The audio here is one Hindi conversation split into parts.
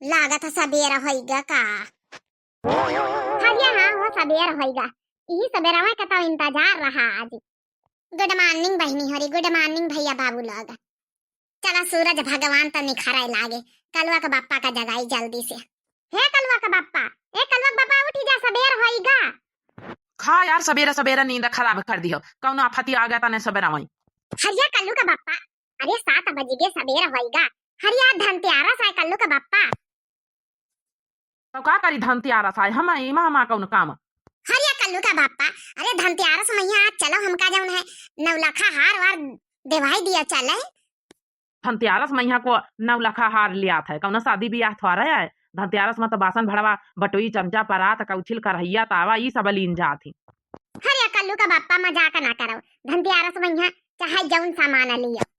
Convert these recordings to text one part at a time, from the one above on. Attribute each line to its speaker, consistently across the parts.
Speaker 1: लागत है सबेरा होइगा का। हाँ हो सबेरा होइगा। यही सबेरा में कता इंतजार रहा आज। गुड मॉर्निंग बहनी हरी, गुड मॉर्निंग भैया बाबू लोग। चला सूरज भगवान तो निखराए लागे। कलवा का बाप्पा का जगाई जल्दी से। हे कलवा का बाप्पा, ए कलवा का बाप्पा उठी जा, सबेर होइगा।
Speaker 2: खा यार, सवेरे सवेरे नींद खराब कर दियो। कौन आफती आ गया तने सवेरा वही।
Speaker 1: हरिया कल्लू का बाप्पा, अरे 7 बज गए, सबेर होइगा। हरिया धनतेरस है कल्लू का बाप्पा।
Speaker 2: तो का करी धनतेरस आए हम इमा हमा कौन काम।
Speaker 1: हरिया कल्लू का बाप्पा, अरे धनतेरस मैया आज चलो हमका जौन है नवलखा हार वार देवाई दिया चले।
Speaker 2: धनतेरस मैया को 9 लखा हार लिया था। कौन शादी ब्याह थोड़ा है। धनतेरस में तो बासन भड़वा बटोई चमचा परात कौछिल करहिया तावा ई सब लीन जाती।
Speaker 1: हरिया कल्लू का बाप्पा मजाक ना करो। धनतेरस मैया चाहे जौन सामान लिया।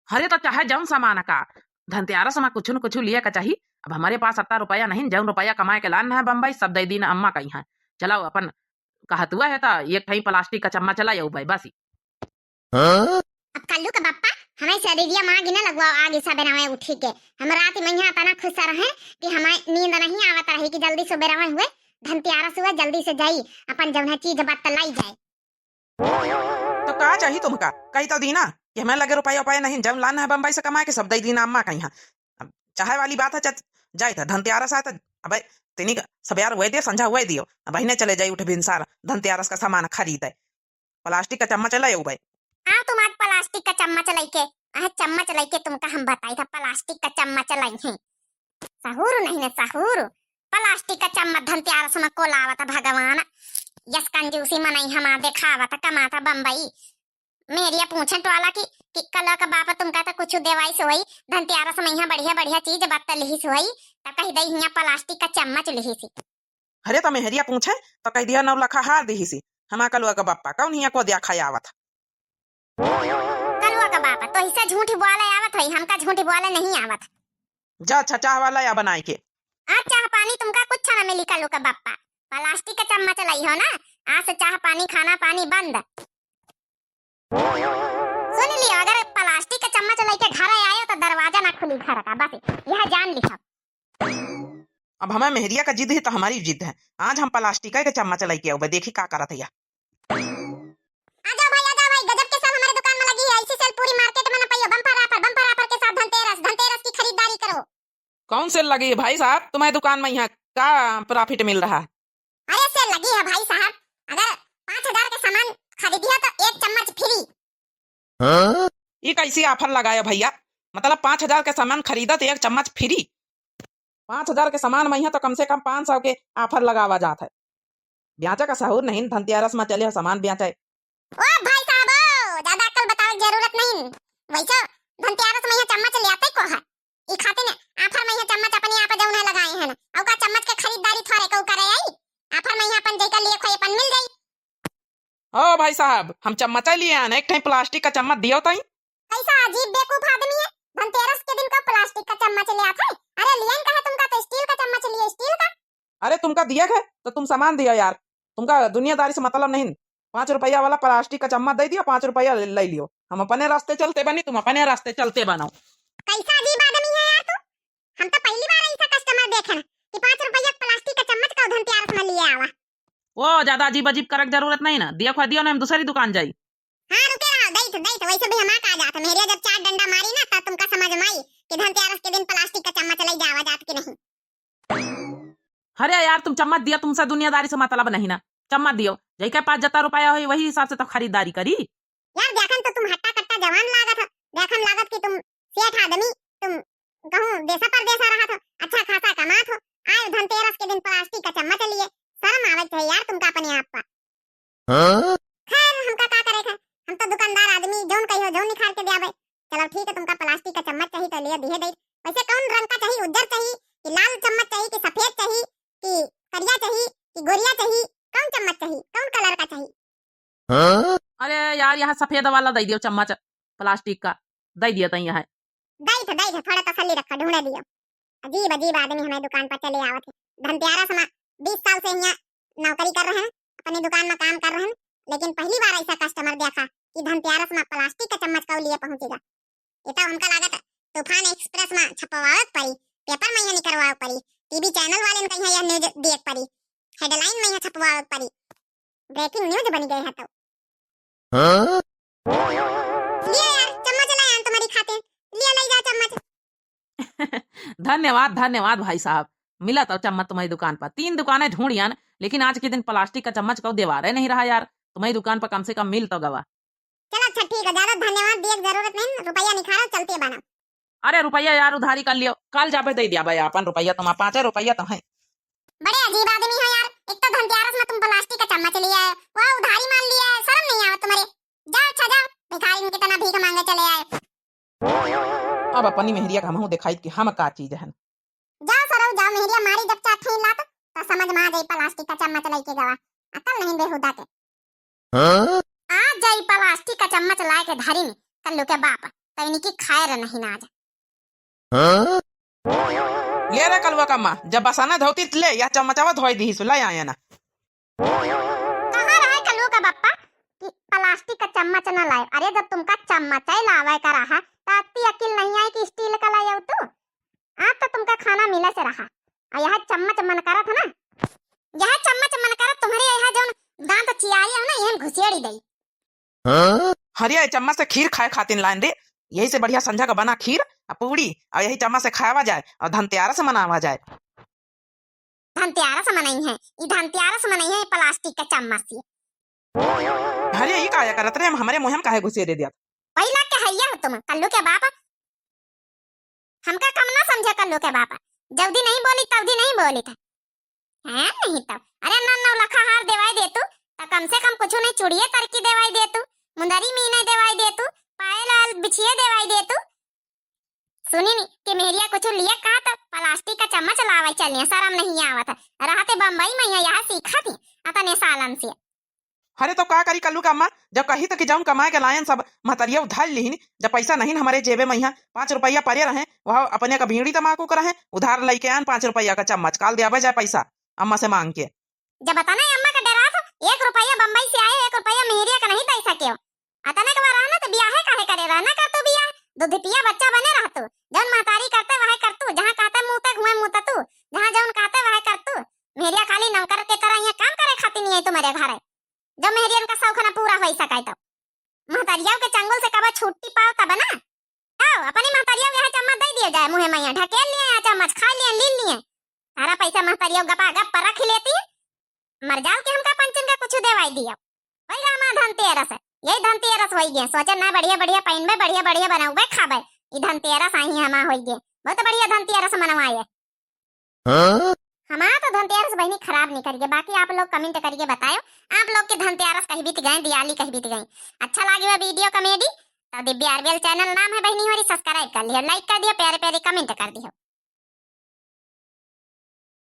Speaker 2: हरे तो चाहे जौन सामान का धनतेरस में कुछ न कुछ लिए का चाहिए। अब हमारे पास 70 रुपया नहीं, जौन रुपया कमाए के लान है बम्बई सब दे दिन अम्मा कही है। चलाओ अपन कहत हुआ है तो एक ठही प्लास्टिक का चम्मच चला भाई बस।
Speaker 1: अब कल्लू का बाप्पा हमें शरीरिया माँ गिना लगवाओ आगे सबेरा में उठी के। हम रात मैया इतना खुश रहे कि हमें नींद नहीं आवत रही कि जल्दी सुबेरा में हुए धनतेरस हुआ, जल्दी से जाई अपन जौन है चीज बात लाई जाए।
Speaker 2: तो का चाहिए तुमका कही तो दीना कि हमें लगे रुपया उपाय नहीं, जब लाना है बम्बई से कमा के सब दे दीना अम्मा कही। चाहे वाली बात है जाए था धनतेरस आए अब तिनी सबयार हुए दियो, संझा हुए दियो। बहने चले जाई उठ भिनसार धनतेरस का सामान खरीदे। प्लास्टिक का चम्मच लाए भाई।
Speaker 1: हाँ तुम आज प्लास्टिक का चम्मच लेके चम्मच लेके तुमका हम बताई था प्लास्टिक का चम्मच लाई है। सहूर नहीं ना सहूर। प्लास्टिक का चम्मच धनतेरस में को लावत भगवान। यस कंजूसी में नहीं हमा देखावत कमाता बम्बई। मेरिया पूछन वाला कि कल का बापा तुमका तो कुछ देवाई सोई धनतेरस में यहाँ बढ़िया बढ़िया चीज बात लिही सोई तब कही दई यहाँ प्लास्टिक का चम्मच लिही सी।
Speaker 2: अरे तो मेहरिया पूछे तो कह दिया 9 लखा हार दी सी। हमा कलुआ का बाप्पा कौन हिया को दिया खाया आवत।
Speaker 1: कलुआ का बापा तो इसे झूठी बोले आवत होई, हमका झूठी बोले नहीं आवत।
Speaker 2: जा अच्छा चाह वाला या बनाए के।
Speaker 1: आज चाह पानी तुमका कुछ ना मिली कलू का बाप्पा। प्लास्टिक का चम्मच लाई हो ना, आज से चाह पानी खाना पानी बंद। सुन लियो, अगर प्लास्टिक का चम्मच लेके घर आयो तो दरवाजा ना खुली घर का, बस यह जान लिखो।
Speaker 2: अब हमें मेहरिया का जिद है तो हमारी जिद है। आज हम प्लास्टिक का चम्मच लेके आओ, देखी का करत है।
Speaker 1: आजा भाई गजब के सब हमारे दुकान में लगी है। ऐसी सेल पूरी मार्केट में ना पाइयो। बम्पर ऑफर के साथ धनतेरस की खरीदारी करो।
Speaker 2: कौन सेल लगी है भाई साहब तुम्हारी दुकान में? यहाँ का प्रॉफिट मिल रहा है?
Speaker 1: अरे सेल लगी है भाई साहब, अगर 5000 का सामान खरीदिया तो 1 चम्मच फ्री।
Speaker 2: ये कैसी ऑफर लगाया भैया? मतलब 5000 के सामान खरीदा तो 1 चम्मच फ्री? 5000 के सामान में तो कम से कम 500 के ऑफर लगावा जाता है। ब्याचा का सहूर नहीं, धनतेरस में चले सामान ब्याचा।
Speaker 1: ओ भाई साहब ज्यादा अक्ल बताने की जरूरत नहीं। वैसे धनतेरस में चम्मच ले आते को है ई खाते ने ऑफर में चम्मच अपने आप जौन है लगाए हैं ना। औ का चम्मच के खरीदारी थोड़े को करे आई ऑफर में अपन जेका लिए खोए अपन मिल जाई।
Speaker 2: ओ भाई साहब हम चम्मच लिए आने, एक टाइम प्लास्टिक का चम्मच दियो ताई।
Speaker 1: कैसा अजीब बेवकूफ आदमी है, धनतेरस के दिन को प्लास्टिक का चम्मच ले आता है। अरे लियन का है तुमका तो स्टील का चम्मच लिए, स्टील का।
Speaker 2: अरे तुमका दिया है तो तुम सामान दिया यार, तुमका दुनियादारी से मतलब नहीं। 5 रुपया वाला प्लास्टिक का चम्मच दे दिया, 5 रुपया ले लियो। हम अपने रास्ते चलते बनी, तुम अपने रास्ते चलते बनाओ।
Speaker 1: कैसा अजीब आदमी है यार तू। हम तो पहली बार ऐसा कस्टमर देखे ना कि 5 रुपया प्लास्टिक का चम्मच का धनतेरस में लिए आवा।
Speaker 2: वो ज्यादा अजीब अजीब करक जरूरत नहीं ना, दिया खा दियो ना, हम दूसरी दुकान जाई।
Speaker 1: हाँ रुके रहो, दई तो वैसे भी हम आ जाता। मेरे जब 4 डंडा मारी ना तब तुमका समझ में आई कि धनतेरस के दिन प्लास्टिक का चम्मच ले जावा जात कि नहीं।
Speaker 2: अरे यार तुम चम्मच दिया, तुमसे दुनियादारी से मतलब नहीं ना। चम्मच दियो, जई के पास जता रुपया हो वही हिसाब से तो खरीदारी करी।
Speaker 1: यार देखन तो तुम हट्टा कट्टा जवान लागत हो, देखन लागत कि तुम सेठ आदमी, तुम कहूं देशा परदेशा रहा था, अच्छा खासा कमात हो। आए धनतेरस के दिन प्लास्टिक का चम्मच लिए, शर्म आवत है यार तुमका अपने आप पर। खैर हमका का करे था, हम तो दुकानदार आदमी, जोन कहियो जोन निखार के देबे। चलो ठीक है, तुमका प्लास्टिक का चम्मच चाहिए तो लिए दिए दे। वैसे कौन रंग का चाहिए, उज्जर चाहिए कि लाल चम्मच चाहिए कि सफेद चाहिए कि करिया चाहिए कि गोरिया चाहिए, कौन चम्मच चाहिए, कौन कलर का चाहिए?
Speaker 2: अरे यार यहाँ सफेद वाला दे दियो चम्मच प्लास्टिक का, दे दिया तई यहाँ।
Speaker 1: दई थोड़ा तसल्ली रखो, ढूंढे दियो। अजीब अजीब आदमी हमारी दुकान पर चले आवत है। धनतेरस में 20 साल से यहाँ नौकरी कर रहे हैं, अपनी दुकान में काम कर रहे हैं, लेकिन पहली बार ऐसा कस्टमर देखा कि धनतेरस में प्लास्टिक का चम्मच का लिए पहुंचेगा। ये तो हमका लागत तूफान एक्सप्रेस में छपवावत पड़ी पेपर में यहाँ निकलवाओ परी, टीवी चैनल वाले ने कहीं यह न्यूज देख परी, हेडलाइन में यहाँ छपवाओ परी, ब्रेकिंग न्यूज बन गई है तो। लिए यार चम्मच लाया तुम्हारी खाते, लिए ले जा चम्मच।
Speaker 2: धन्यवाद धन्यवाद भाई साहब, मिला तो चम्मच तुम्हारी दुकान पर। 3 दुकानें ढूंढिया न, लेकिन आज के दिन प्लास्टिक का चम्मच को देवारे नहीं रहा यार। तुम्हारी दुकान पर कम से कम मिल तो गवा।
Speaker 1: चलो अच्छा ठीक है, ज्यादा धन्यवाद दिए जरूरत नहीं, रुपया निकालो चलते बना।
Speaker 2: अरे रुपया यार उधारी कर लियो, कल जाबे दे दिया भाई अपन रुपया, तुम 5 रुपया तो है।
Speaker 1: बड़े अजीब आदमी हो यार, एक तो धनतेरस में तुम प्लास्टिक का चम्मच लिया है, वह उधारी मान लिया है, शर्म नहीं आवत तुम्हारे। जाओ अच्छा जाओ, भिखारी की तरह भीख मांगे चले आए।
Speaker 2: अब अपनी मेहरिया का हमहू दिखाई कि हम का चीज है।
Speaker 1: जाओ सरो जाओ, मेहरिया मारी जब चाट लात तो समझ में आ जाई प्लास्टिक का चम्मच लेके गवा, अकल नहीं बेहुदा के। आज जाई प्लास्टिक का चम्मच लाए के धारी में कल्लू के बाप, तैनी की खायर नहीं ना आज।
Speaker 2: ले रे कलवा कम्मा, जब बसाना धोती ले या चम्मचावा धोई दी सुला आया ना।
Speaker 1: कहाँ रहे कल्लू का बापा कि प्लास्टिक का चम्मच न लाए? अरे जब तुमका चम्मच ही लावे का रहा तो अति अकिल नहीं आई कि स्टील का लाए तू। आज तो तुमका खाना मिले से रहा, और यह चम्मच मन करा था ना, यह चम्मच मन करा तुम्हारे यहाँ जो दांत चियारी है ना, यह घुसेड़ी दई।
Speaker 2: हरिया चम्मच से खीर खाए खातिर लाइन रे, यही से बढ़िया संझा का बना खीर और पूड़ी, और यही चम्मच से खावा जाए और धनतेरस मनावा जाए।
Speaker 1: धनतेरस मनाई है, ये धनतेरस मनाई है प्लास्टिक का चम्मच से।
Speaker 2: हरिया ये काया करत रे, हमारे मुंह में काहे घुसे दे दिया?
Speaker 1: पहिला के हैया हो तुम कल्लू के बाप, हमका कम ना समझे कल्लू के बाप। जल्दी नहीं बोली तवदी नहीं बोली था है नहीं तब। अरे 9 लखा हार देवाई दे तू तो कम से कम कुछ नहीं, चूड़िए तरकी देवाई दे तू, मुंदरी मीने देवाई दे तू, पायल बिछिए देवाई दे तू। सुनी नी कि मेरिया कुछ लिए कहा तो प्लास्टिक का चम्मच लावाई चलिए, शर्म नहीं आवत है। रहते बम्बई में यहाँ सीखा थी अतने सालन से।
Speaker 2: अरे तो का करी कल्लू का अम्मा, जब कही तो कि जाऊं कमाए के लायन सब महतरिया उधार लीन, जब पैसा नहीं हमारे जेबे में यहाँ 5 रुपया पड़े रहे, वह अपने का भीड़ी तमाकू कर रहे, उधार लेके आन 5 रुपया का चम्मच, काल दिया जाए पैसा अम्मा से मांग के।
Speaker 1: जब बताना अम्मा का डरा था, 1 रुपया बम्बई से आए, 1 रुपया मेहरिया का नहीं दे सके हो। अतने के रहना तो ब्याह काहे करे, रहना का तो ब्याह दुधिपिया बच्चा बने रह तू, जौन महतारी करते वह कर तू, जहाँ कहते मुंह पे घुए मुंह तू, जहाँ जौन कहते वह कर तू। मेहरिया खाली नौकर के तरह यहाँ काम करे खाती नहीं है तुम्हारे घर है, जब मेहरियन का शौक ना पूरा हो सके तो महतारिया के चंगुल से कब छुट्टी पाओ तब ना। आओ अपनी महतारिया यहाँ चम्मच दे दिया जाए, मुँह में ढकेल लिए यहाँ चम्मच खा लिए ली लिए, सारा पैसा महतारिया गपा गप पर रख लेती है। मर जाओ कि हमका पंचन का कुछ देवाई दिया, वही रामा धनतेरस है, यही धनतेरस हो गए। सोचे ना बढ़िया बढ़िया पहनबे, बढ़िया बढ़िया बनाऊबे खाबे, ये धनतेरस आई हमा हो गए, बहुत बढ़िया धनतेरस मनवाए। हमारा तो धनतेरस बहनी खराब नहीं करिए, बाकी आप लोग कमेंट करके बताओ आप लोग के धनतेरस कहीं बीत गए, दिवाली कहीं बीत गई। अच्छा लगे वीडियो कॉमेडी तो दिव्या आरबीएल चैनल नाम है बहनी हमारी, सब्सक्राइब कर लियो, लाइक कर दियो, प्यारे प्यारे कमेंट कर दियो।